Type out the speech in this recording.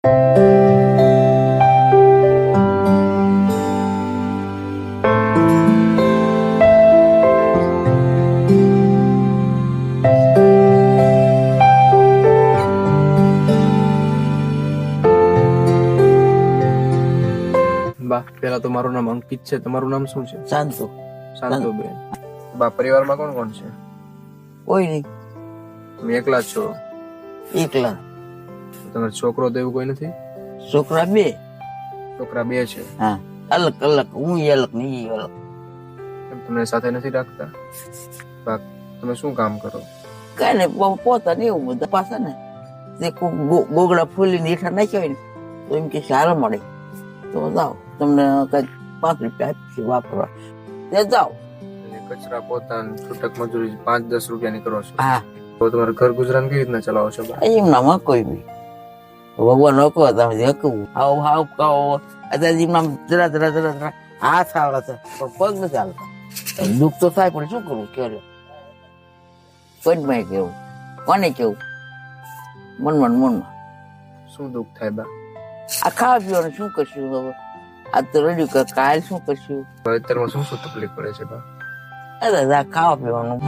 બા પેલા તો મારું નામ અંકિત છે, તમારું નામ શું છે? શાંતુ. શાંતુબેન. બા પરિવારમાં કોણ કોણ છે? કોઈ નહીં, તમે એકલા જ છો? એકલા. તમારો છોકરો તો એવું કોઈ નથી? છોકરા બે. છોકરા બે છે. હા, અલગ અલગ, હું અલગ ને ઈ અલગ. કેમ તમને સાથે નથી રાખતા? બા તમે શું કામ કરો? કઈ ને પોતા ને એવું બધા પાછા ને તે ગોગડા ફૂલીને હેઠા નાખ્યા હોય ને તો એમ કે સારા મળે તો જાઓ, તમને કઈ 5 રૂપિયા આપીશું વાપરવા, તે જાઓ. કચરા પોતા છૂટક મજૂરી 5-10 રૂપિયાની કરો છો? હા. તો તમારે ઘર ગુજરાન કેવી રીતના ચલાવો છો? એમ નામ કોઈ બી ભગવાન હકો તમે હકવું હાવ હાવ કહો અત્યારે નામ જરા જરા જરા જરા હાથ આવડે છે પણ પગ નથી હાલતા. દુઃખ તો થાય પણ શું કરવું ક્યારે પદમાં કેવું કોને કેવું મનમાં મનમાં શું દુઃખ થાય બા? આ ખાવા પીવાનું શું કરશું હવે? આ તો રડ્યું કે કાલ શું કરશું? અત્યારમાં શું શું તકલીફ પડે છે બા? અરે ખાવા પીવાનું